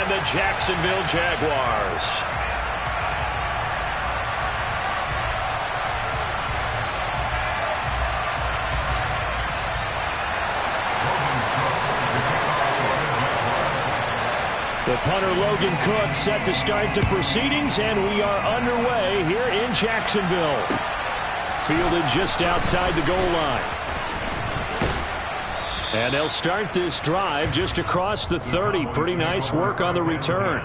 and the Jacksonville Jaguars. The punter Logan Cook set to start the proceedings, and we are underway here in Jacksonville. Fielded just outside the goal line. And they'll start this drive just across the 30. Pretty nice work on the return.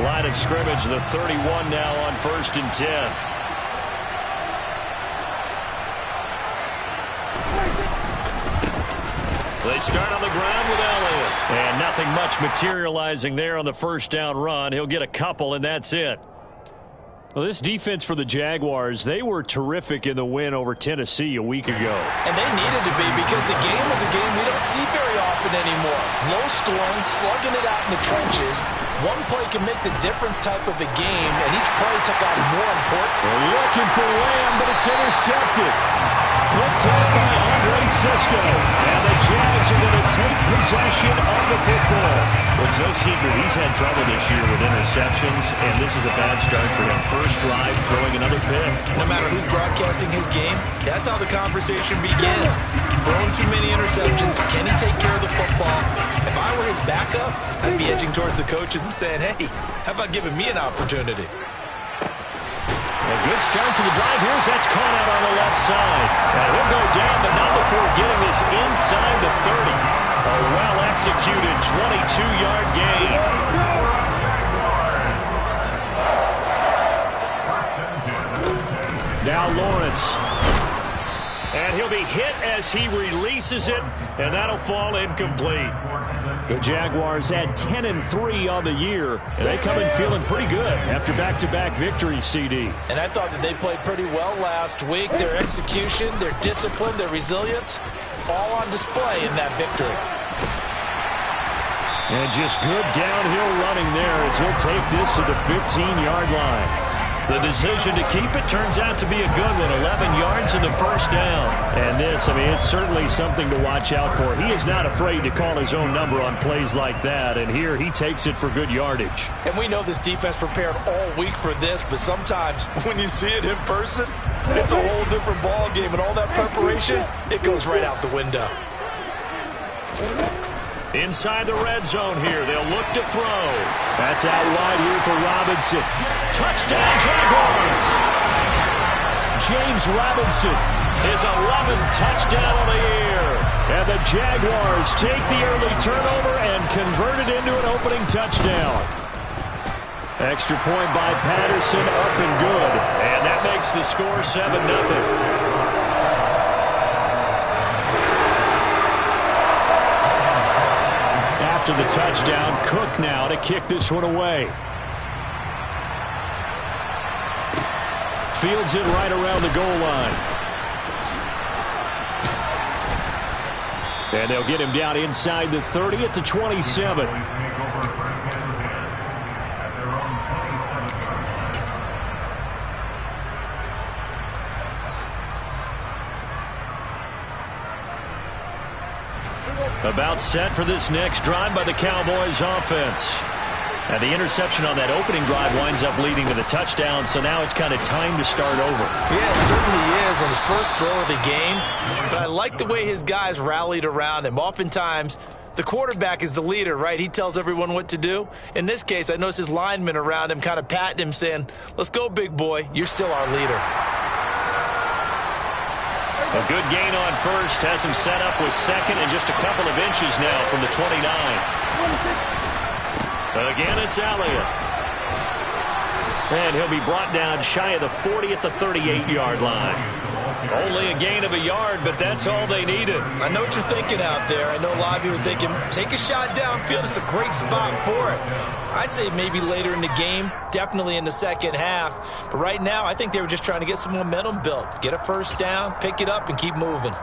Line of scrimmage, the 31 now on 1st and 10. They start on the ground with Elliott. And nothing much materializing there on the first down run. He'll get a couple, and that's it. Well, this defense for the Jaguars, they were terrific in the win over Tennessee a week ago. And they needed to be, because the game was a game we don't see very often anymore. Low scoring, slugging it out in the trenches. One play can make the difference type of a game, and each play took out more important. They're looking for Lamb, but it's intercepted. Picked up by Andre Cisco. And the Jags are going to take possession of the football. Well, it's no secret he's had trouble this year with interceptions, and this is a bad start for him. First drive, throwing another pick. No matter who's broadcasting his game, that's how the conversation begins. Throwing too many interceptions. Can he take care of the football? If I were his backup, I'd be edging towards the coaches and saying, hey, how about giving me an opportunity? A good start to the drive. Here's that's caught out on the left side. Now he'll go down, but not before getting this inside the 30. A well-executed 22-yard gain. Now Lawrence. And he'll be hit as he releases it, and that'll fall incomplete. The Jaguars had 10-3 on the year, and they come in feeling pretty good after back-to-back victories, CD. And I thought that they played pretty well last week. Their execution, their discipline, their resilience, all on display in that victory. And just good downhill running there as he'll take this to the 15-yard line. The decision to keep it turns out to be a good one. 11 yards in the first down. And this, I mean, it's certainly something to watch out for. He is not afraid to call his own number on plays like that. And here he takes it for good yardage. And we know this defense prepared all week for this, but sometimes when you see it in person, it's a whole different ball game. And all that preparation, it goes right out the window. Inside the red zone here. They'll look to throw. That's out wide here for Robinson. Touchdown, Jaguars! James Robinson, his 11th touchdown of the year. And the Jaguars take the early turnover and convert it into an opening touchdown. Extra point by Patterson, up and good. And that makes the score 7-0. After the touchdown, Cook now to kick this one away. Fields it right around the goal line. And they'll get him down inside the 30 at the 27. About set for this next drive by the Cowboys offense. And the interception on that opening drive winds up leading to the touchdown, so now it's kind of time to start over. Yeah, it certainly is, and his first throw of the game. But I like the way his guys rallied around him. Oftentimes, the quarterback is the leader, right? He tells everyone what to do. In this case, I noticed his linemen around him kind of patting him, saying, let's go, big boy. You're still our leader. A good gain on first has him set up with second and just a couple of inches now from the 29. Again, it's Elliott. And he'll be brought down shy of the 40 at the 38-yard line. Only a gain of a yard, but that's all they needed. I know what you're thinking out there. I know a lot of you are thinking, take a shot downfield. It's a great spot for it. I'd say maybe later in the game, definitely in the second half. But right now, I think they were just trying to get some momentum built. Get a first down, pick it up, and keep moving.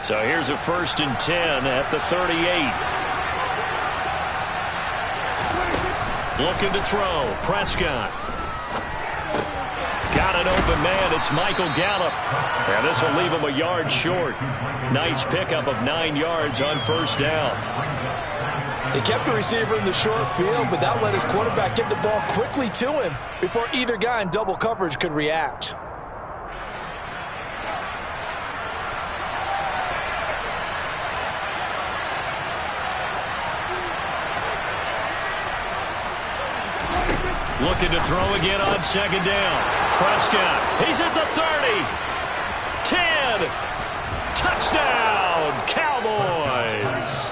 So here's a 1st and 10 at the 38. Looking to throw. Prescott. an open man. It's Michael Gallup. And this will leave him a yard short. Nice pickup of 9 yards on first down. They kept the receiver in the short field, but that let his quarterback get the ball quickly to him before either guy in double coverage could react. Looking to throw again on second down. Prescott, he's at the 30. 10. Touchdown, Cowboys.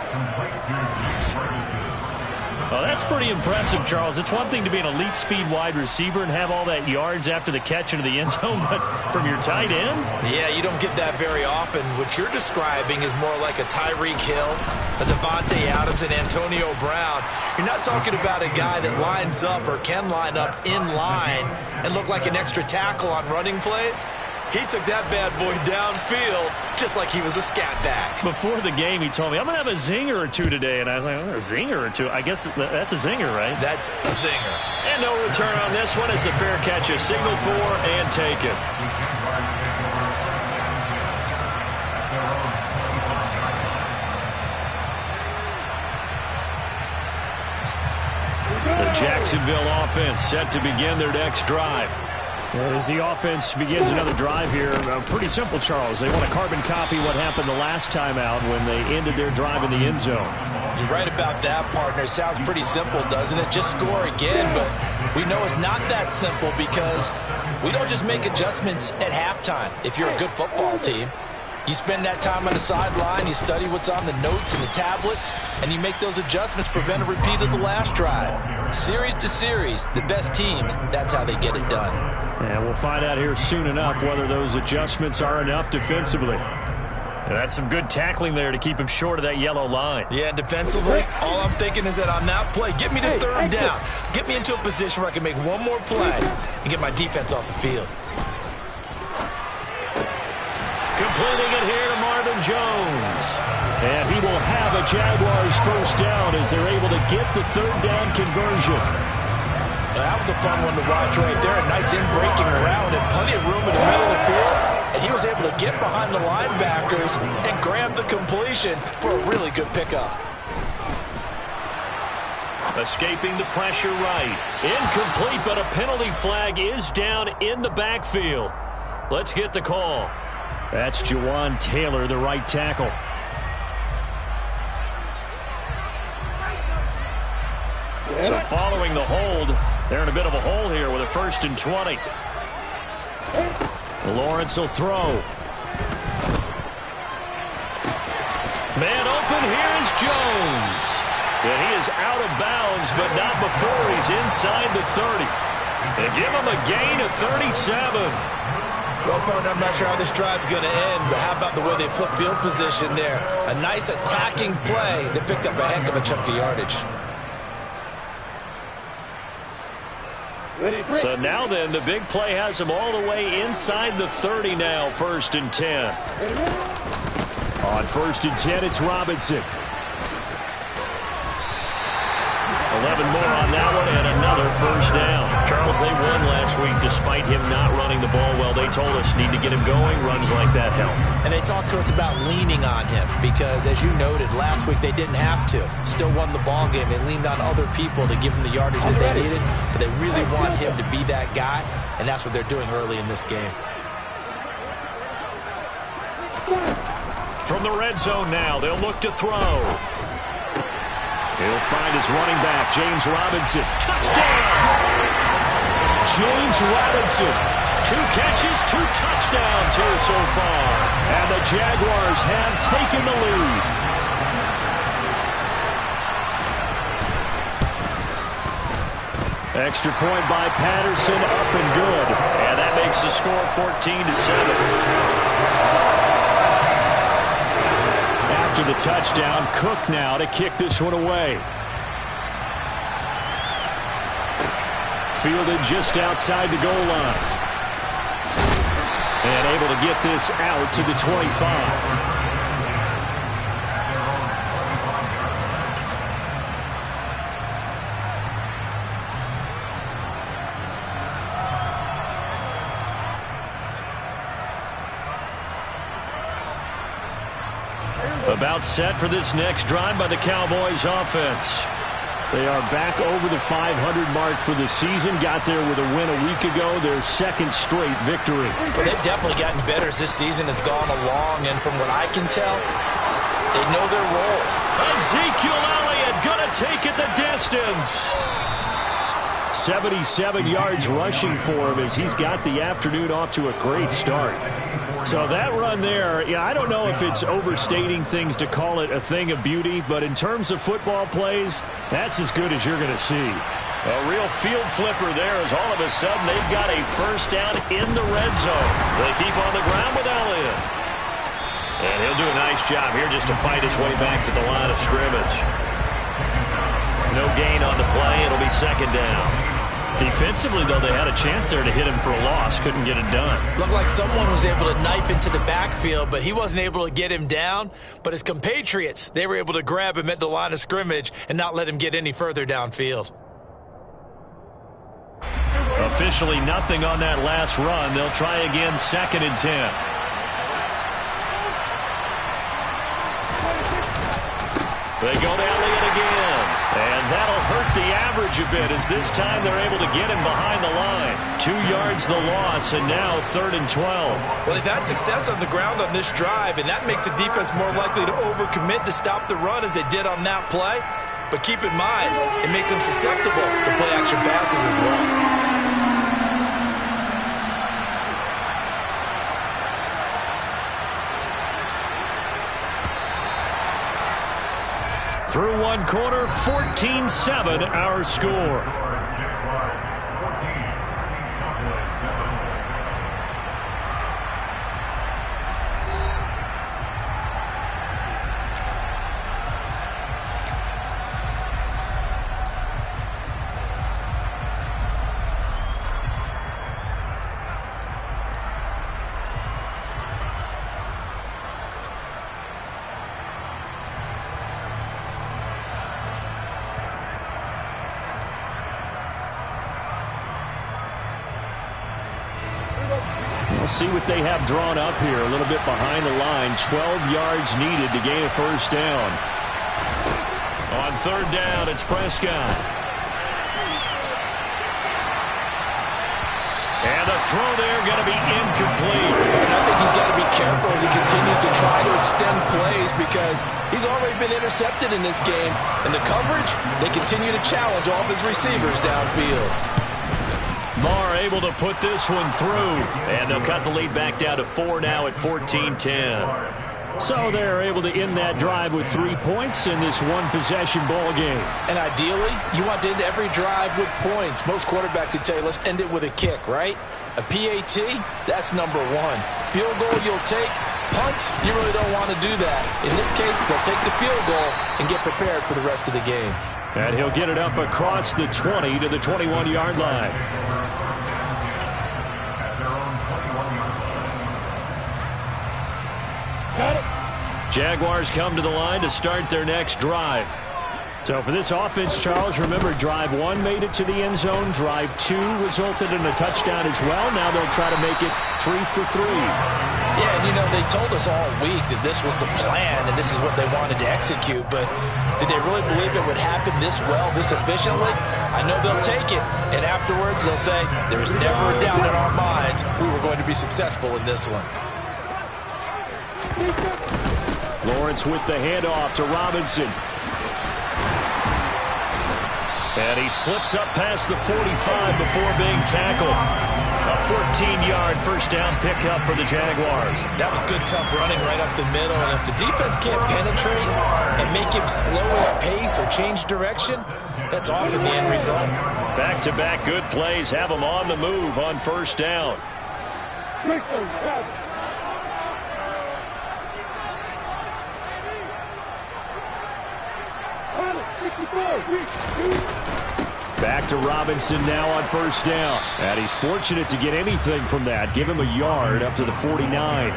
Well, that's pretty impressive, Charles. It's one thing to be an elite speed wide receiver and have all that yards after the catch into the end zone, but from your tight end? Yeah, you don't get that very often. What you're describing is more like a Tyreek Hill, a Devontae Adams, and Antonio Brown. You're not talking about a guy that lines up or can line up in line and look like an extra tackle on running plays. He took that bad boy downfield just like he was a scat back. Before the game, he told me, I'm going to have a zinger or two today. And I was like, oh, a zinger or two? I guess that's a zinger, right? That's a zinger. And no return on this one as the fair catch is signaled for and taken. The Jacksonville offense set to begin their next drive. As the offense begins another drive here, pretty simple, Charles. They want to carbon copy what happened the last time out when they ended their drive in the end zone. You're right about that, partner. It sounds pretty simple, doesn't it? Just score again, but we know it's not that simple because we don't just make adjustments at halftime. If you're a good football team, you spend that time on the sideline, you study what's on the notes and the tablets, and you make those adjustments, prevent a repeat of the last drive. Series to series, the best teams, that's how they get it done. And we'll find out here soon enough whether those adjustments are enough defensively. That's some good tackling there to keep him short of that yellow line. Yeah, defensively, all I'm thinking is that on that play, get me to third down. Get me into a position where I can make one more play and get my defense off the field. Completing it here to Marvin Jones. And he will have a Jaguars first down as they're able to get the third down conversion. That was a fun one to watch right there. A nice in-breaking route and plenty of room in the middle of the field. And he was able to get behind the linebackers and grab the completion for a really good pickup. Escaping the pressure right. Incomplete, but a penalty flag is down in the backfield. Let's get the call. That's Jawan Taylor, the right tackle. So following the hold, they're in a bit of a hole here with a 1st and 20. Lawrence will throw. Man open, here is Jones. And he is out of bounds, but not before he's inside the 30. They give him a gain of 37. Well, partner, I'm not sure how this drive's going to end, but how about the way they flip field position there? A nice attacking play that picked up a heck of a chunk of yardage. So now then, the big play has him all the way inside the 30 now, 1st and 10. On 1st and 10, it's Robinson. 11 more on that one and another first down. Charles, they won last week despite him not running the ball well. They told us need to get him going. Runs like that help. And they talked to us about leaning on him because, as you noted, last week they didn't have to. Still won the ball game. They leaned on other people to give him the yardage that they needed, but they really want him to be that guy, and that's what they're doing early in this game. From the red zone now, they'll look to throw. He'll find his running back, James Robinson. Touchdown! James Robinson. 2 catches, 2 touchdowns here so far. And the Jaguars have taken the lead. Extra point by Patterson, up and good. And that makes the score 14-7. After the touchdown, Cook now to kick this one away. Fielded just outside the goal line. And able to get this out to the 25. About set for this next drive by the Cowboys offense. They are back over the 500 mark for the season. Got there with a win a week ago, their second straight victory. Well, they've definitely gotten better as this season has gone along, and from what I can tell, they know their roles. Ezekiel Elliott gonna take it the distance. 77 yards rushing for him as he's got the afternoon off to a great start. So that run there, yeah, I don't know if it's overstating things to call it a thing of beauty, but in terms of football plays, that's as good as you're going to see. A real field flipper there as all of a sudden they've got a first down in the red zone. They keep on the ground with Elliott. And he'll do a nice job here just to fight his way back to the line of scrimmage. No gain on the play. It'll be second down. Defensively, though, they had a chance there to hit him for a loss. Couldn't get it done. Looked like someone was able to knife into the backfield, but he wasn't able to get him down. But his compatriots, they were able to grab him at the line of scrimmage and not let him get any further downfield. Officially nothing on that last run. They'll try again, 2nd and 10. They go to Elliott again. And that'll hurt the average a bit as this time they're able to get him behind the line. 2 yards the loss, and now 3rd and 12. Well, they've had success on the ground on this drive, and that makes the defense more likely to overcommit to stop the run as they did on that play. But keep in mind, it makes them susceptible to play-action passes as well. Through one quarter, 14-7 our score. We'll see what they have drawn up here. A little bit behind the line. 12 yards needed to gain a first down. On 3rd down, it's Prescott. And the throw there going to be incomplete. And I think he's got to be careful as he continues to try to extend plays because he's already been intercepted in this game. And the coverage, they continue to challenge all of his receivers downfield. Marr able to put this one through. And they'll cut the lead back down to 4 now at 14-10. So they're able to end that drive with 3 points in this one-possession ball game. And ideally, you want to end every drive with points. Most quarterbacks would tell you, let's end it with a kick, right? A PAT, that's number 1. Field goal you'll take. Punts, you really don't want to do that. In this case, they'll take the field goal and get prepared for the rest of the game. And he'll get it up across the 20 to the 21-yard line. Jaguars come to the line to start their next drive. So for this offense, Charles, remember, drive 1 made it to the end zone. Drive 2 resulted in a touchdown as well. Now they'll try to make it 3 for 3. Yeah, and you know, they told us all week that this was the plan and this is what they wanted to execute, but did they really believe it would happen this well, this efficiently? I know they'll take it, and afterwards they'll say, there was never a doubt in our minds we were going to be successful in this one. Lawrence with the handoff to Robinson. And he slips up past the 45 before being tackled. A 14-yard first down pickup for the Jaguars. That was good, tough running right up the middle. And if the defense can't penetrate and make him slow his pace or change direction, that's often the end result. Back-to-back good plays have him on the move on first down. Back to Robinson now on first down. And he's fortunate to get anything from that. Give him a yard up to the 49.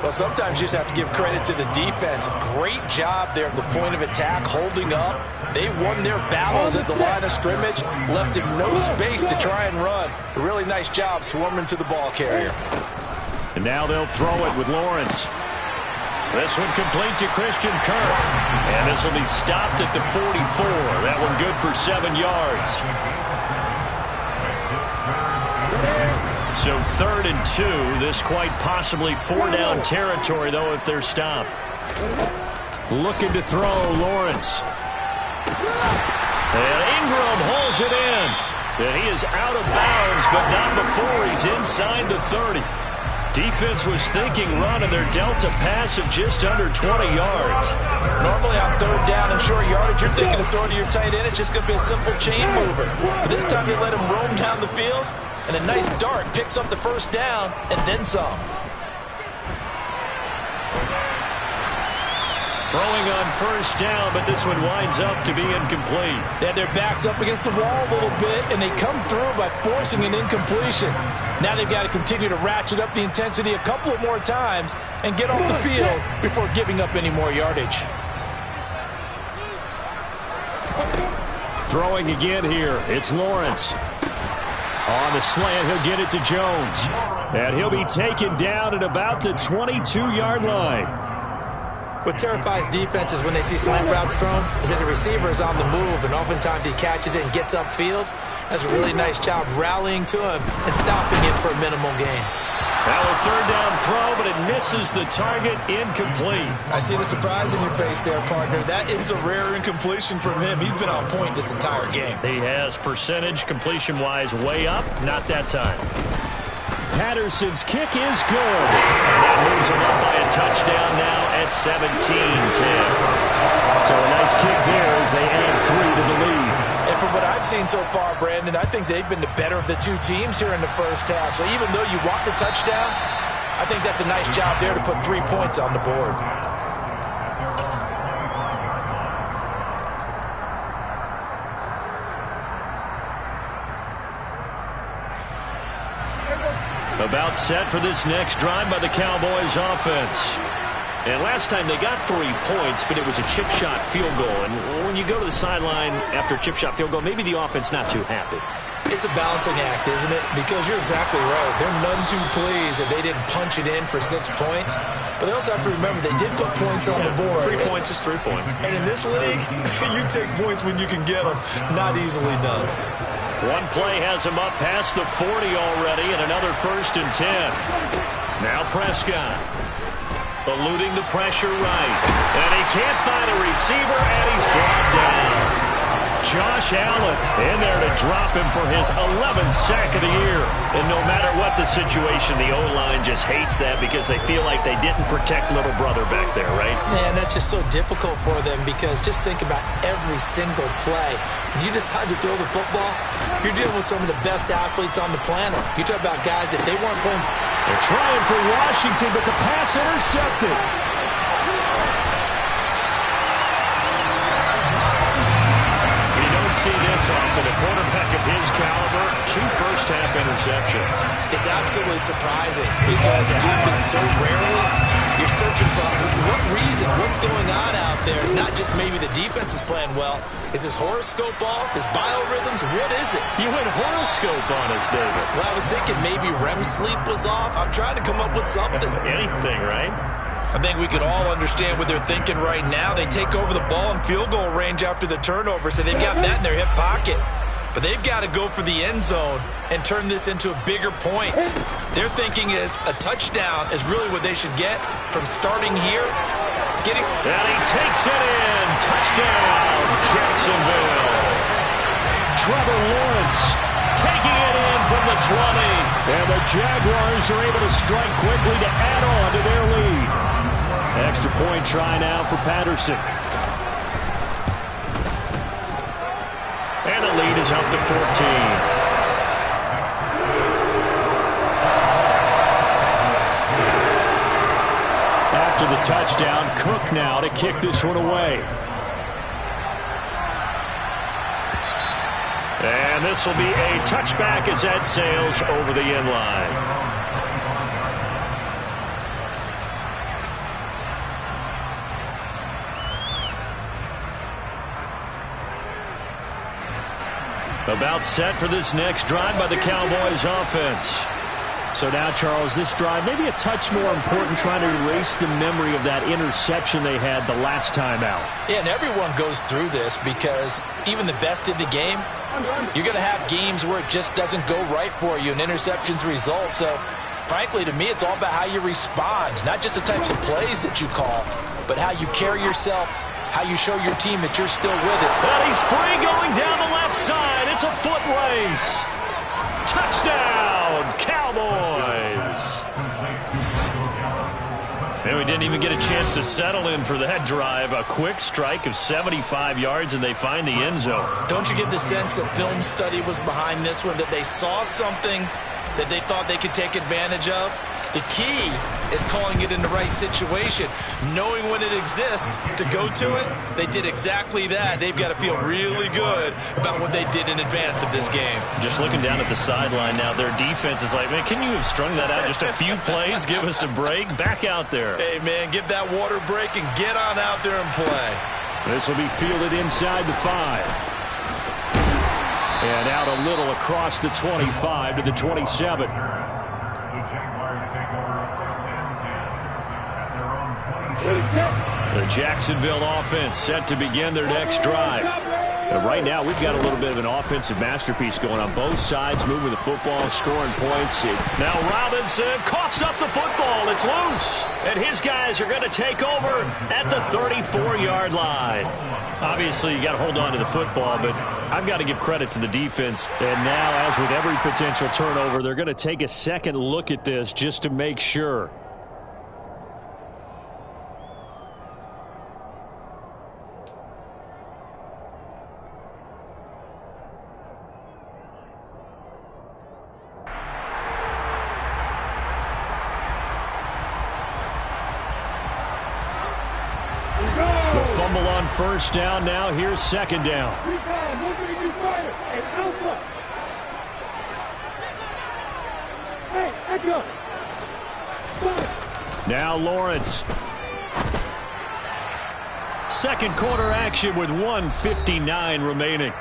Well, sometimes you just have to give credit to the defense. Great job there at the point of attack, holding up. They won their battles at the line of scrimmage, left him no space to try and run. A really nice job swarming to the ball carrier. And now they'll throw it with Lawrence. This one complete to Christian Kirk. And this will be stopped at the 44. That one good for 7 yards. So 3rd and 2. This quite possibly 4-down territory, though, if they're stopped. Looking to throw, Lawrence. And Ingram holds it in. And he is out of bounds, but not before he's inside the 30. Defense was thinking run, and they're dealt a pass of just under 20 yards. Normally on 3rd down and short yardage, you're thinking of throwing to your tight end. It's just going to be a simple chain mover. But this time they let him roam down the field, and a nice dart picks up the 1st down and then some. Throwing on 1st down, but this one winds up to be incomplete. They had their backs up against the wall a little bit, and they come through by forcing an incompletion. Now they've got to continue to ratchet up the intensity a couple of more times and get off the field before giving up any more yardage. Throwing again here, it's Lawrence. On the slant, he'll get it to Jones. And he'll be taken down at about the 22-yard line. What terrifies defenses when they see slant routes thrown is that the receiver is on the move, and oftentimes he catches it and gets upfield. Does a really nice job rallying to him and stopping him for a minimal gain. Now a 3rd down throw, but it misses the target, incomplete. I see the surprise in your face there, partner. That is a rare incompletion from him. He's been on point this entire game. He has percentage completion-wise way up, not that time. Patterson's kick is good. And that moves him up by a touchdown now at 17-10. So a nice kick there as they add 3 to the lead. And from what I've seen so far, Brandon, I think they've been the better of the two teams here in the 1st half. So even though you want the touchdown, I think that's a nice job there to put 3 points on the board. About set for this next drive by the Cowboys offense. And last time they got 3 points, but it was a chip shot field goal. And when you go to the sideline after a chip shot field goal, maybe the offense not too happy. It's a balancing act, isn't it? Because you're exactly right. They're none too pleased that they didn't punch it in for 6 points. But they also have to remember they did put points on the board. 3 points is 3 points. And in this league, you take points when you can get them. Not easily done. One play has him up past the 40 already, and another 1st and 10. Now Prescott. Eluding the pressure right. And he can't find a receiver, and he's brought down. Josh Allen in there to drop him for his 11th sack of the year. And no matter what the situation, the O-line just hates that because they feel like they didn't protect little brother back there, right? Man, that's just so difficult for them because just think about every single play. When you decide to throw the football, you're dealing with some of the best athletes on the planet. You talk about guys that they weren't playing. They're trying for Washington, but the pass intercepted. See this often. A quarterback of his caliber, 2 first-half interceptions. It's absolutely surprising because it happens so rarely. You're searching for what reason, what's going on out there. It's not just maybe the defense is playing well. Is his horoscope off? His biorhythms? What is it? You went horoscope on us, David. Well, I was thinking maybe REM sleep was off. I'm trying to come up with something. Anything, right? I think we can all understand what they're thinking right now. They take over the ball in field goal range after the turnover, so they've got that in their hip pocket. But they've got to go for the end zone and turn this into a bigger point. Their thinking is a touchdown is really what they should get from starting here. And he takes it in. Touchdown, Jacksonville. Trevor Lawrence taking it in from the 20. And the Jaguars are able to strike quickly to add on to their lead. Extra point try now for Patterson. And the lead is up to 14. After the touchdown, Cook now to kick this one away. And this will be a touchback as that sails over the end line. About set for this next drive by the Cowboys offense. So now, Charles, this drive maybe a touch more important, trying to erase the memory of that interception they had the last time out. Yeah, and everyone goes through this because even the best in the game, you're going to have games where it just doesn't go right for you and interceptions result. So, frankly, to me, it's all about how you respond, not just the types of plays that you call, but how you carry yourself, how you show your team that you're still with it. And he's free going down the left side. It's a foot race. Touchdown, Cowboys. And we didn't even get a chance to settle in for that drive. A quick strike of 75 yards, and they find the end zone. Don't you get the sense that film study was behind this one, that they saw something that they thought they could take advantage of? The key is calling it in the right situation, knowing when it exists to go to it. They did exactly that. They've got to feel really good about what they did in advance of this game. Just looking down at the sideline now, their defense is like, man, can you have strung that out just a few plays? Give us a break. Back out there. Hey, man, give that water break and get on out there and play. This will be fielded inside the 5. And out a little across the 25 to the 27. The Jacksonville offense set to begin their next drive. And right now, we've got a little bit of an offensive masterpiece going on both sides, moving the football, scoring points. Now Robinson coughs up the football. It's loose. And his guys are going to take over at the 34-yard line. Obviously, you got to hold on to the football, but I've got to give credit to the defense. And now, as with every potential turnover, they're going to take a second look at this just to make sure. Fumble on first down. Now here's second down. Now Lawrence. Second quarter action with 1:59 remaining.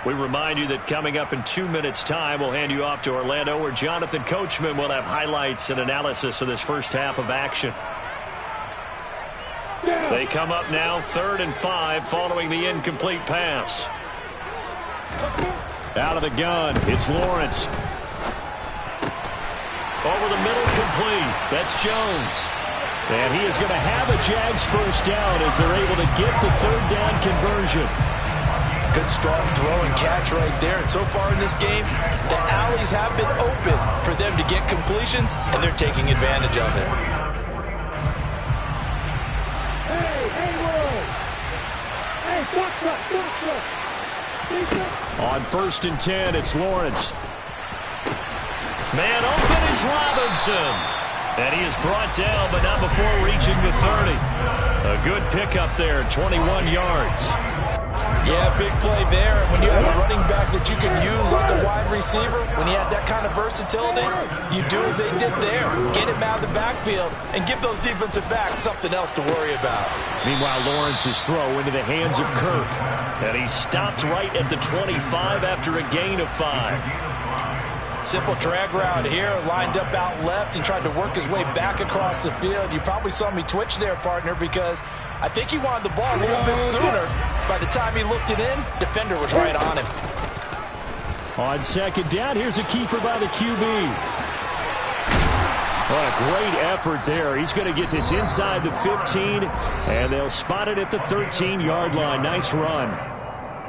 We remind you that coming up in 2 minutes' time, we'll hand you off to Orlando, where Jonathan Coachman will have highlights and analysis of this first half of action. They come up now 3rd and 5 following the incomplete pass. Out of the gun, it's Lawrence. Over the middle, complete. That's Jones. And he is going to have a Jags first down as they're able to get the 3rd down conversion. Good strong throw and catch right there. And so far in this game, the alleys have been open for them to get completions, and they're taking advantage of it. On 1st and 10, it's Lawrence. Man open is Robinson. And he is brought down, but not before reaching the 30. A good pickup there, 21 yards. Yeah, big play there. When you have a running back that you can use like a wide receiver, when he has that kind of versatility, you do as they did there. Get him out of the backfield and give those defensive backs something else to worry about. Meanwhile, Lawrence's throw into the hands of Kirk. And he stopped right at the 25 after a gain of 5. Simple drag route here, lined up out left and tried to work his way back across the field. You probably saw me twitch there, partner, because I think he wanted the ball a little bit sooner. By the time he looked it in, defender was right on him. On 2nd down, here's a keeper by the QB. What a great effort there. He's going to get this inside the 15, and they'll spot it at the 13-yard line. Nice run.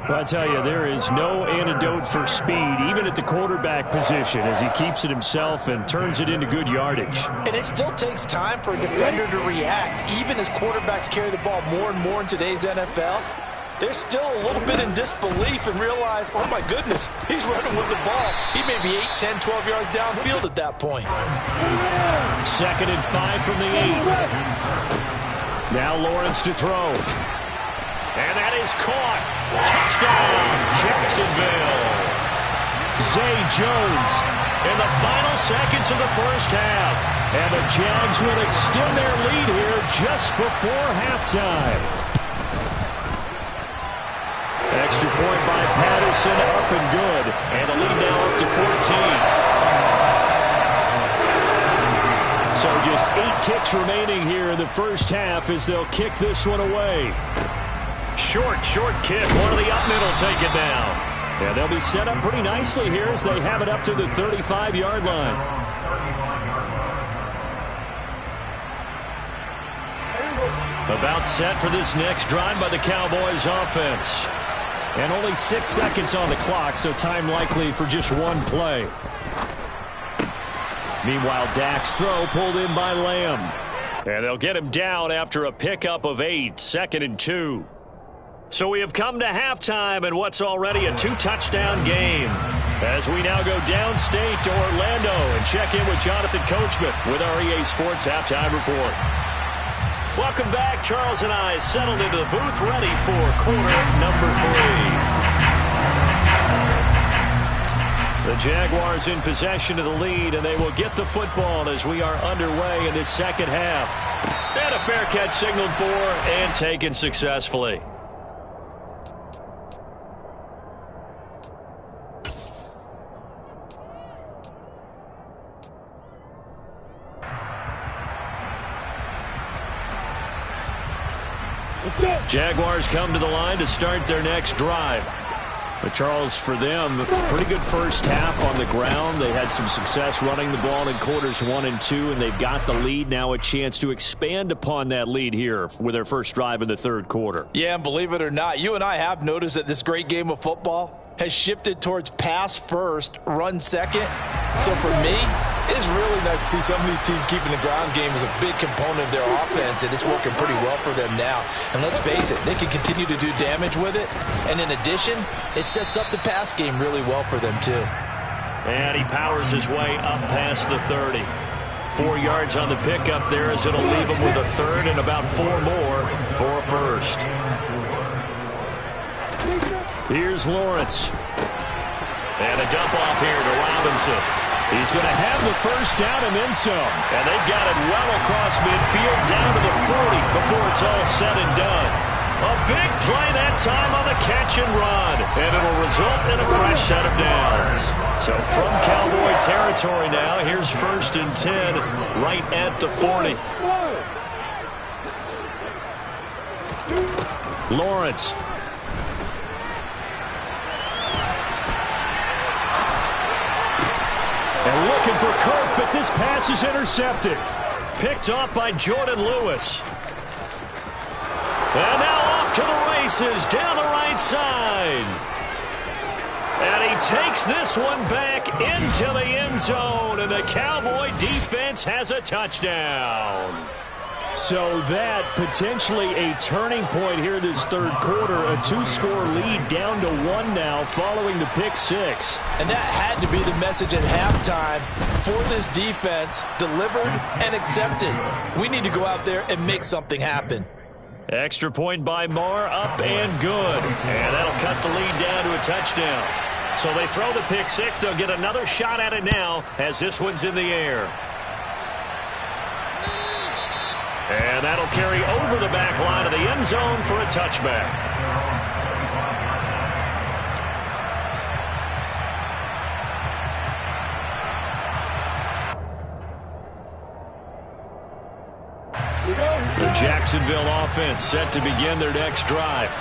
Well, I tell you, there is no antidote for speed, even at the quarterback position, as he keeps it himself and turns it into good yardage. And it still takes time for a defender to react. Even as quarterbacks carry the ball more and more in today's NFL, they're still a little bit in disbelief and realize, oh my goodness, he's running with the ball. He may be 8, 10, 12 yards downfield at that point. 2nd and 5 from the 8. Now Lawrence to throw. And that is caught. Touchdown, Jacksonville. Zay Jones in the final seconds of the first half. And the Jags will extend their lead here just before halftime. Extra point by Patterson, up and good. And the lead now up to 14. 8 ticks remaining here in the first half as they'll kick this one away. Short kick. One of the up middle take it down. And they'll be set up pretty nicely here as they have it up to the 35-yard line. About set for this next drive by the Cowboys offense. And only 6 seconds on the clock, so time likely for just one play. Meanwhile, Dak's throw pulled in by Lamb. And they'll get him down after a pickup of 8, 2nd and 2. So we have come to halftime in what's already a 2-touchdown game. As we now go downstate to Orlando and check in with Jonathan Coachman with our EA Sports Halftime Report. Welcome back. Charles and I settled into the booth ready for quarter number 3. The Jaguars in possession of the lead, and they will get the football as we are underway in this second half. And a fair catch signaled for and taken successfully. Jaguars come to the line to start their next drive. But Charles, for them, pretty good first half on the ground. They had some success running the ball in quarters 1 and 2, and they've got the lead. Now a chance to expand upon that lead here with their first drive in the third quarter. Yeah, and believe it or not, you and I have noticed that this great game of football has shifted towards pass first, run second. So for me, it is really nice to see some of these teams keeping the ground game as a big component of their offense, and it's working pretty well for them now. And let's face it, they can continue to do damage with it. And in addition, it sets up the pass game really well for them too. And he powers his way up past the 30. 4 yards on the pickup there as it'll leave him with a third and about 4 more for a first. Here's Lawrence. And a dump off here to Robinson. He's going to have the first down and then some. And they've got it well across midfield down to the 40 before it's all said and done. A big play that time on the catch and run. And it'll result in a fresh set of downs. So from Cowboy territory now, here's 1st and 10 right at the 40. Lawrence. And looking for Kirk, but this pass is intercepted. Picked off by Jordan Lewis. And now off to the races down the right side. And he takes this one back into the end zone, and the Cowboy defense has a touchdown. So that potentially a turning point here this third quarter. A 2-score lead down to 1 now following the pick 6. And that had to be the message at halftime for this defense. Delivered and accepted. We need to go out there and make something happen. Extra point by Marr, up and good. And that'll cut the lead down to a touchdown. So they throw the pick 6. They'll get another shot at it now as this one's in the air. And that'll carry over the back line of the end zone for a touchback. The Jacksonville offense set to begin their next drive.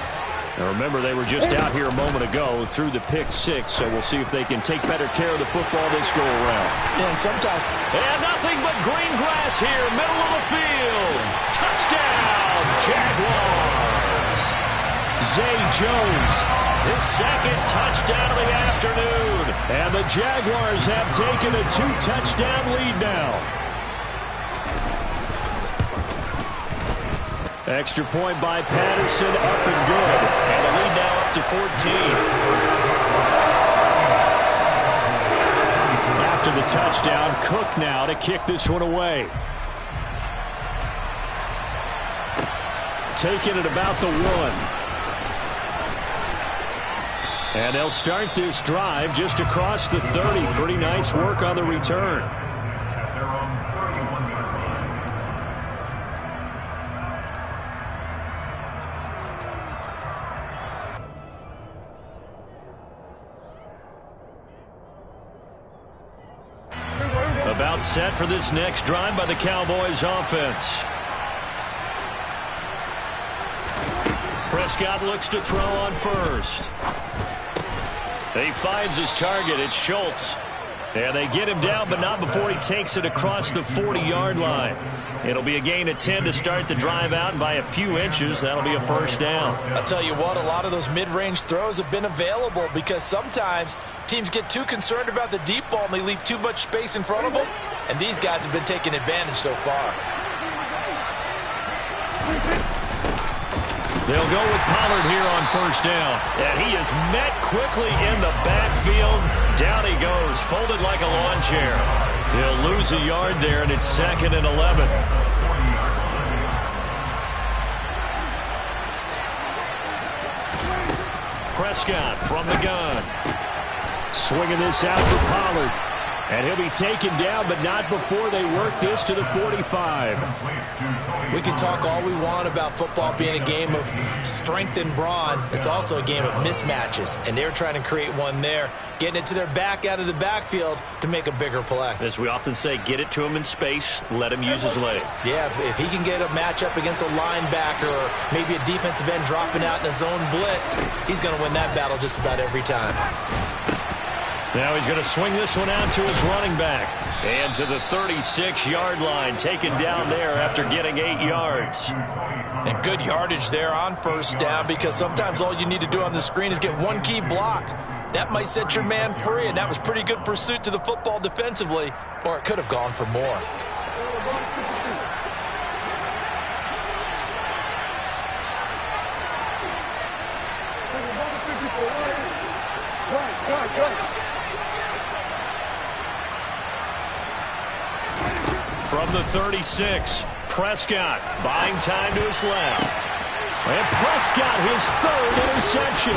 Now remember, they were just out here a moment ago through the pick 6, so we'll see if they can take better care of the football this go around. And sometimes... And nothing but green grass here, middle of the field. Touchdown, Jaguars. Zay Jones, his second touchdown of the afternoon. And the Jaguars have taken a 2-touchdown lead now. Extra point by Patterson, up and good. And the lead now up to 14. After the touchdown, Cook now to kick this one away. Taking it about the 1. And they'll start this drive just across the 30. Pretty nice work on the return. About timeout set for this next drive by the Cowboys offense. Prescott looks to throw on first. He finds his target. It's Schultz. And they get him down, but not before he takes it across the 40-yard line. It'll be a gain of 10 to start the drive out, and by a few inches, that'll be a first down. I'll tell you what, a lot of those mid-range throws have been available because sometimes teams get too concerned about the deep ball and they leave too much space in front of them, and these guys have been taking advantage so far. They'll go with Pollard here on first down. And he is met quickly in the backfield. Down he goes, folded like a lawn chair. He'll lose a yard there, and it's 2nd and 11. Prescott from the gun. Swinging this out for Pollard. And he'll be taken down, but not before they work this to the 45. We can talk all we want about football being a game of strength and brawn. It's also a game of mismatches, and they're trying to create one there, getting it to their back out of the backfield to make a bigger play. As we often say, get it to him in space, let him use his leg. Yeah, if he can get a matchup against a linebacker or maybe a defensive end dropping out in a zone blitz, he's going to win that battle just about every time. Now he's going to swing this one out to his running back. And to the 36-yard line, taken down there after getting 8 yards. And good yardage there on first down because sometimes all you need to do on the screen is get one key block. That might set your man free, and that was pretty good pursuit to the football defensively, or it could have gone for more. From the 36, Prescott buying time to his left. And Prescott, his 3rd interception.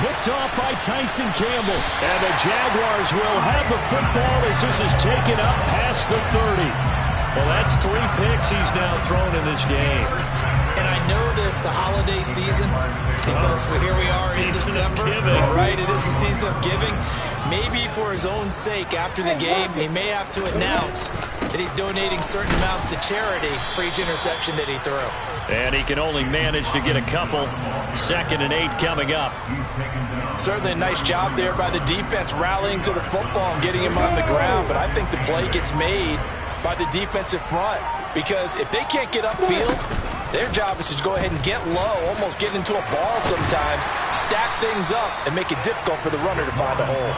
Picked off by Tyson Campbell. And the Jaguars will have the football as this is taken up past the 30. Well, that's 3 picks he's now thrown in this game. And I know this, the holiday season, because here we are in December. Right, it is the season of giving. Maybe for his own sake, after the game, he may have to announce that he's donating certain amounts to charity for each interception that he threw. And he can only manage to get a couple. 2nd and 8 coming up. Certainly a nice job there by the defense rallying to the football and getting him on the ground, but I think the play gets made by the defensive front because if they can't get upfield, their job is to go ahead and get low, almost get into a ball sometimes, stack things up, and make it difficult for the runner to find a hole.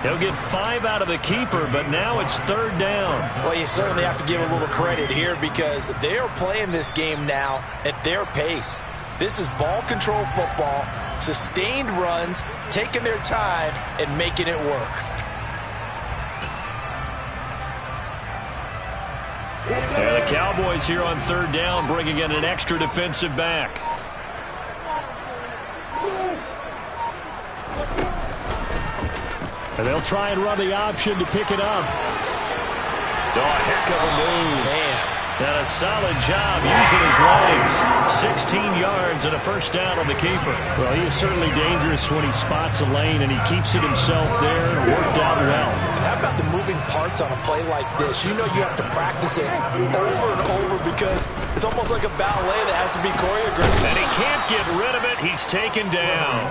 He'll get 5 out of the keeper, but now it's 3rd down. Well, you certainly have to give a little credit here because they are playing this game now at their pace. This is ball control football, sustained runs, taking their time, and making it work. Yeah, the Cowboys here on 3rd down, bringing in an extra defensive back. And they'll try and run the option to pick it up. Oh, a heck of a move. Man. And a solid job using his legs. 16 yards and a first down on the keeper. Well, he is certainly dangerous when he spots a lane, and he keeps it himself there, and it worked out well. And how about the moving parts on a play like this? You know you have to practice it over and over because it's almost like a ballet that has to be choreographed. And he can't get rid of it. He's taken down.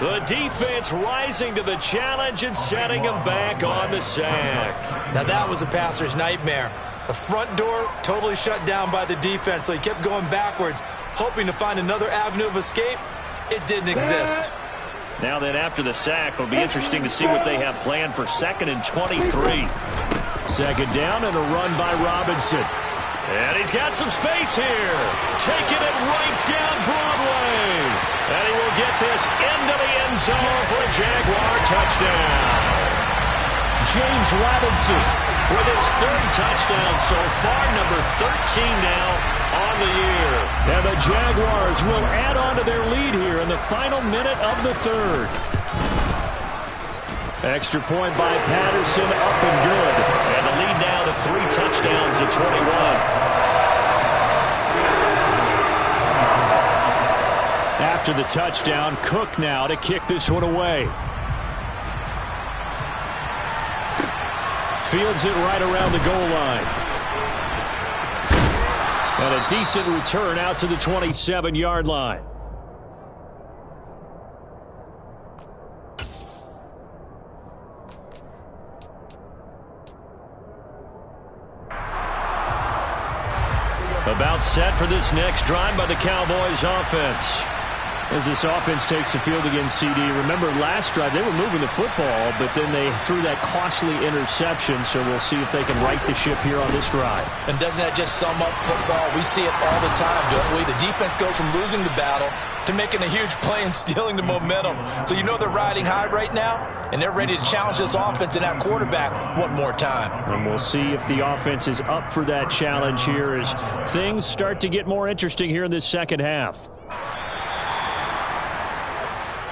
The defense rising to the challenge and setting him back on the sack. Now that was a passer's nightmare. The front door totally shut down by the defense, so he kept going backwards, hoping to find another avenue of escape. It didn't exist. Now then, after the sack, it'll be interesting to see what they have planned for 2nd and 23. 2nd down and a run by Robinson. And he's got some space here. Taking it right down Broadway. And he will get this into the end zone for a Jaguar touchdown. James Robinson with his 3rd touchdown so far, number 13 now on the year. And the Jaguars will add on to their lead here in the final minute of the 3rd. Extra point by Patterson, up and good. And the lead now to 3 touchdowns at 21. After the touchdown, Cook now to kick this one away. Fields it right around the goal line. And a decent return out to the 27-yard line. About set for this next drive by the Cowboys offense. As this offense takes the field against CD. Remember last drive they were moving the football, but then they threw that costly interception, so we'll see if they can right the ship here on this drive. And doesn't that just sum up football? We see it all the time, don't we? The defense goes from losing the battle to making a huge play and stealing the momentum. So you know they're riding high right now, and they're ready to challenge this offense and that quarterback one more time. And we'll see if the offense is up for that challenge here as things start to get more interesting here in this second half.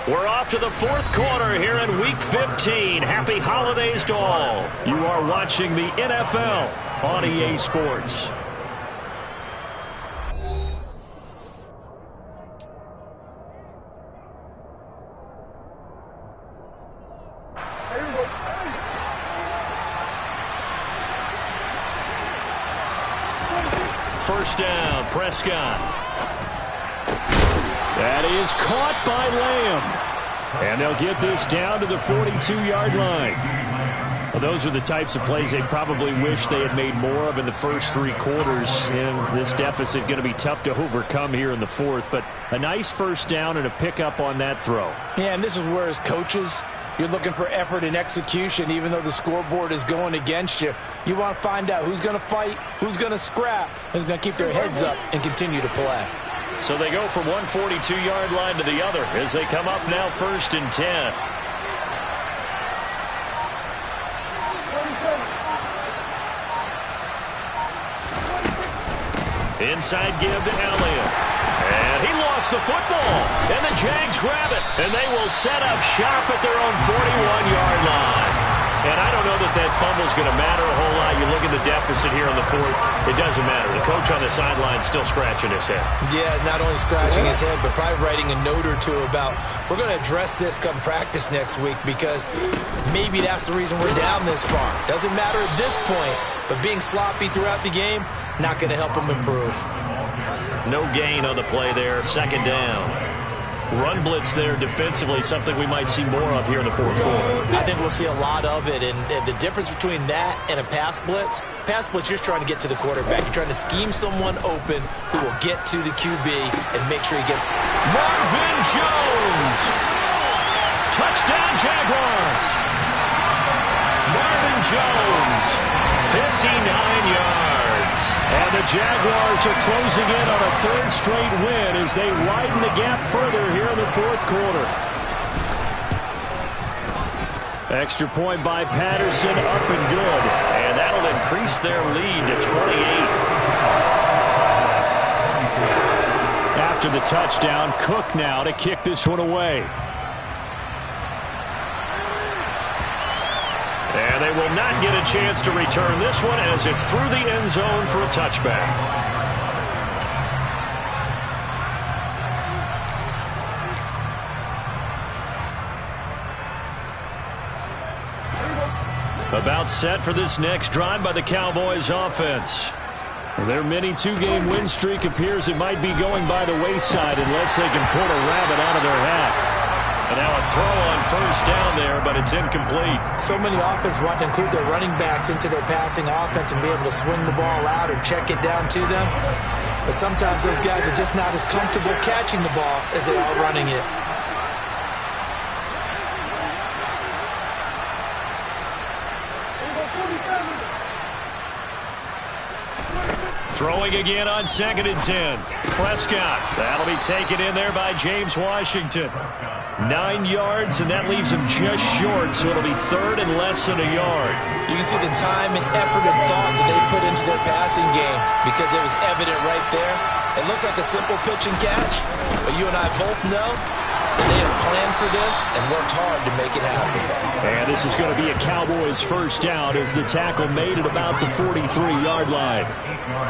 We're off to the fourth quarter here in Week 15. Happy holidays to all. You are watching the NFL on EA Sports. First down, Prescott. That is caught by Lamb. And they'll get this down to the 42-yard line. Well, those are the types of plays they probably wish they had made more of in the first three quarters. And this deficit going to be tough to overcome here in the fourth. But a nice first down and a pickup on that throw. Yeah, and this is where as coaches, you're looking for effort and execution. Even though the scoreboard is going against you, you want to find out who's going to fight, who's going to scrap, who's going to keep their heads up and continue to play. So they go from one 42-yard line to the other as they come up now 1st and 10. Inside give to Elliott. And he lost the football. And the Jags grab it. And they will set up shop at their own 41-yard line. And I don't know that that fumble is going to matter a whole lot. You look at the deficit here in the fourth, it doesn't matter. The coach on the sideline still scratching his head. Yeah, not only scratching his head, but probably writing a note or two about, we're going to address this come practice next week because maybe that's the reason we're down this far. Doesn't matter at this point, but being sloppy throughout the game, not going to help them improve. No gain on the play there, 2nd down. Run blitz there defensively, something we might see more of here in the fourth quarter. I think we'll see a lot of it, and the difference between that and a pass blitz, you're just trying to get to the quarterback. You're trying to scheme someone open who will get to the QB and make sure he gets. Marvin Jones! Touchdown Jaguars! Marvin Jones, 59 yards. And the Jaguars are closing in on a 3rd straight win as they widen the gap further here in the fourth quarter. Extra point by Patterson, up and good. And that'll increase their lead to 28. After the touchdown, Cook now to kick this one away. And they will not get a chance to return this one as it's through the end zone for a touchback. About set for this next drive by the Cowboys offense. Their mini 2-game win streak appears it might be going by the wayside unless they can pull a rabbit out of their hat. And now a throw on 1st down there, but it's incomplete. So many offenses want to include their running backs into their passing offense and be able to swing the ball out or check it down to them. But sometimes those guys are just not as comfortable catching the ball as they are running it. Throwing again on 2nd and 10. Prescott. That'll be taken in there by James Washington. 9 yards, and that leaves him just short, so it'll be 3rd and less than a yard. You can see the time and effort and thought that they put into their passing game because it was evident right there. It looks like a simple pitch and catch, but you and I both know They have planned for this and worked hard to make it happen. And this is going to be a Cowboys first down as the tackle made at about the 43-yard line.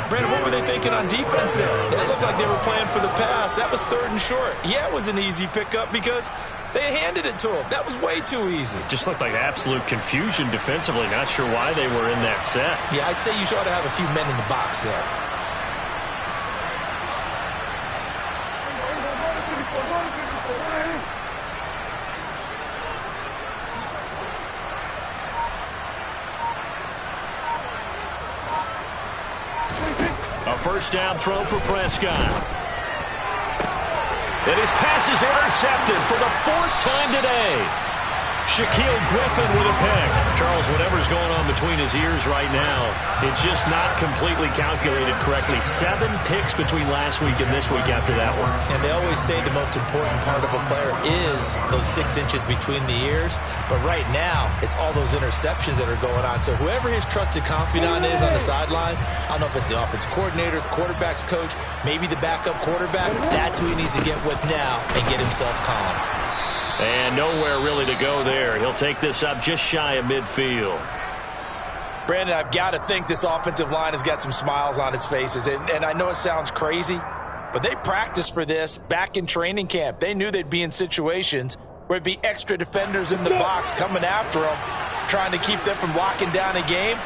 Brandon, what were they thinking on defense there? They looked like they were playing for the pass. That was 3rd and short. Yeah, it was an easy pickup because they handed it to him. That was way too easy. Just looked like absolute confusion defensively. Not sure why they were in that set. Yeah, I'd say you ought to have a few men in the box there. A first down throw for Prescott. And his pass is intercepted for the 4th time today. Shaquille Griffin with a pick. Charles, whatever's going on between his ears right now, it's just not completely calculated correctly. 7 picks between last week and this week after that one. And they always say the most important part of a player is those 6 inches between the ears. But right now, it's all those interceptions that are going on. So whoever his trusted confidant is on the sidelines, I don't know if it's the offensive coordinator, the quarterback's coach, maybe the backup quarterback, that's who he needs to get with now and get himself calm. And nowhere really to go there. He'll take this up just shy of midfield. Brandon, I've got to think this offensive line has got some smiles on its faces. And I know it sounds crazy, but they practiced for this back in training camp. They knew they'd be in situations where it'd be extra defenders in the box coming after them, trying to keep them from locking down a game.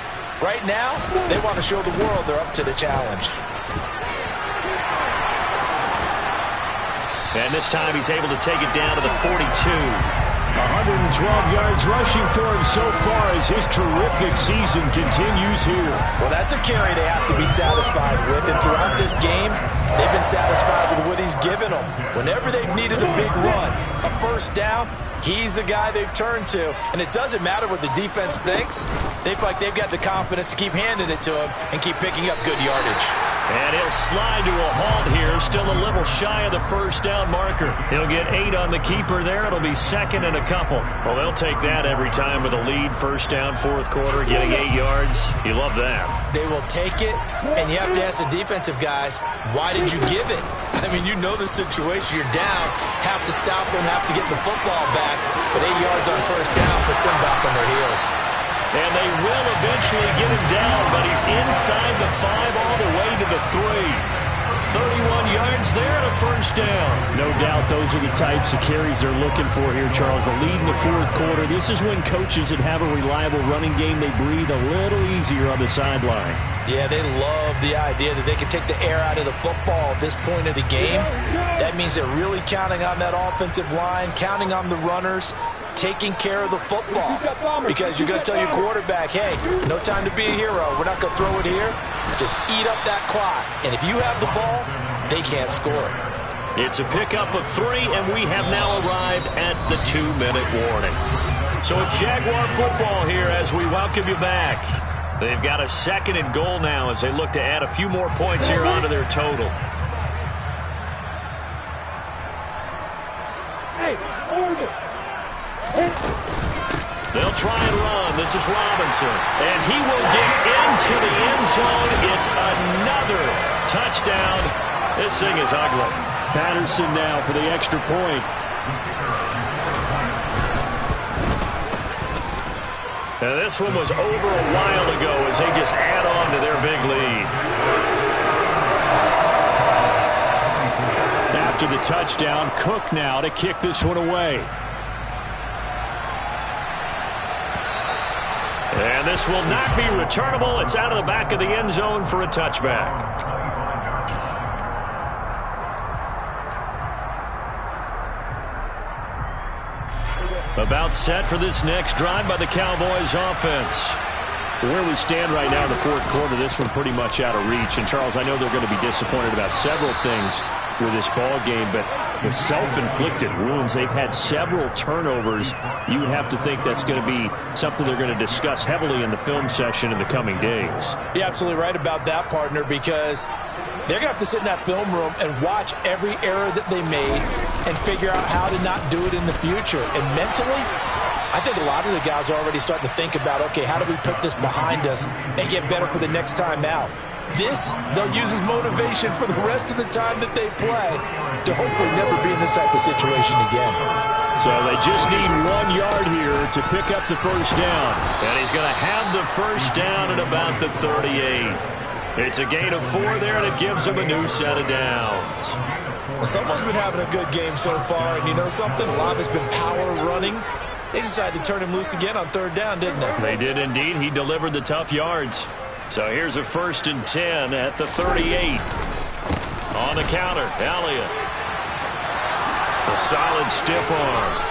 Right now, they want to show the world they're up to the challenge. And this time he's able to take it down to the 42. 112 yards rushing for him so far as his terrific season continues here. Well, that's a carry they have to be satisfied with. And throughout this game, they've been satisfied with what he's given them. Whenever they've needed a big run, a first down, he's the guy they've turned to. And it doesn't matter what the defense thinks. They feel like they've got the confidence to keep handing it to him and keep picking up good yardage. And he'll slide to a halt here, still a little shy of the first down marker. He'll get 8 on the keeper there. It'll be 2nd and a couple. Well, they'll take that every time with a lead. First down, 4th quarter, getting 8 yards. You love that. They will take it, and you have to ask the defensive guys, why did you give it? I mean, you know the situation. You're down, have to stop them, have to get the football back. But 8 yards on first down puts them back on their heels. And they will eventually get him down, but he's inside the 5 all the way to the 3. 31 yards there and a first down. No doubt those are the types of carries they're looking for here, Charles. The lead in the 4th quarter. This is when coaches that have a reliable running game, they breathe a little easier on the sideline. Yeah, they love the idea that they can take the air out of the football at this point of the game. That means they're really counting on that offensive line, counting on the runners, taking care of the football. Because you're going to tell your quarterback, hey, no time to be a hero. We're not going to throw it here. Just eat up that clock. And if you have the ball, they can't score. It's a pickup of 3, and we have now arrived at the 2-minute warning. So it's Jaguar football here as we welcome you back. They've got a 2nd and goal now as they look to add a few more points here onto their total. They'll try and run. This is Robinson. And he will get into the end zone. It's another touchdown. This thing is ugly. Patterson now for the extra point. Now this one was over a while ago as they just add on to their big lead. After the touchdown, Cook now to kick this one away. And this will not be returnable. It's out of the back of the end zone for a touchback. About set for this next drive by the Cowboys offense. Where we stand right now in the 4th quarter, this one pretty much out of reach. And, Charles, I know they're going to be disappointed about several things with this ball game, but the self-inflicted wounds, they've had several turnovers. You would have to think that's going to be something they're going to discuss heavily in the film session in the coming days. You're absolutely right about that, partner, because they're going to have to sit in that film room and watch every error that they made and figure out how to not do it in the future. And mentally, I think a lot of the guys are already starting to think about, okay, how do we put this behind us and get better for the next time out? This, they'll use as motivation for the rest of the time that they play to hopefully never be in this type of situation again. So they just need 1 yard here to pick up the first down. And he's going to have the first down at about the 38. It's a gain of 4 there, and it gives him a new set of downs. Well, someone's been having a good game so far, and you know something? A lot has been power running. They decided to turn him loose again on 3rd down, didn't they? They did indeed. He delivered the tough yards. So here's a 1st and 10 at the 38. On the counter, Elliott. A solid stiff arm.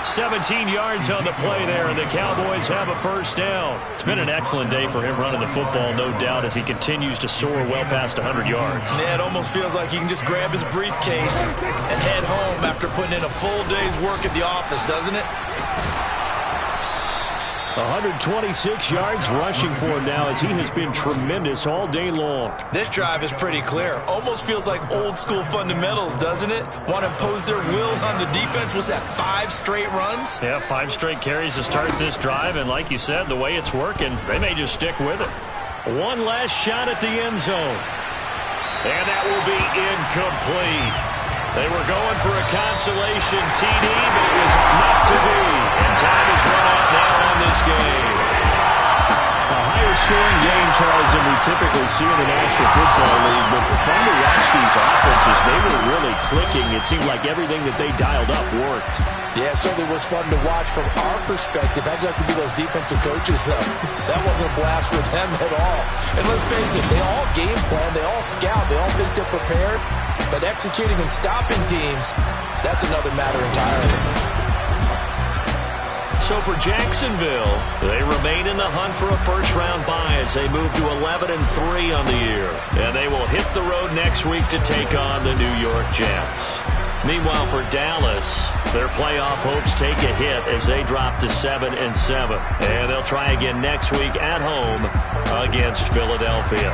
17 yards on the play there, and the Cowboys have a first down. It's been an excellent day for him running the football, no doubt, as he continues to soar well past 100 yards. Yeah, it almost feels like he can just grab his briefcase and head home after putting in a full day's work at the office, doesn't it? 126 yards rushing for him now, as he has been tremendous all day long. This drive is pretty clear. Almost feels like old school fundamentals, doesn't it? Want to impose their will on the defense. Was that 5 straight runs? Yeah, 5 straight carries to start this drive, and like you said, the way it's working, they may just stick with it. One last shot at the end zone. And that will be incomplete. They were going for a consolation TD, but it was not to be. And time is run out now on this game. A higher scoring game, Charles, than we typically see in the National Football League, but fun to watch these offenses. They were really clicking. It seemed like everything that they dialed up worked. Yeah, it certainly was fun to watch from our perspective. How'd you like to be those defensive coaches, though? That wasn't a blast for them at all. And let's face it, they all game plan, they all scout, they all think they're prepared. But executing and stopping teams, that's another matter entirely. So for Jacksonville, they remain in the hunt for a first-round bye as they move to 11-3 on the year. And they will hit the road next week to take on the New York Jets. Meanwhile, for Dallas, their playoff hopes take a hit as they drop to 7-7. And they'll try again next week at home against Philadelphia.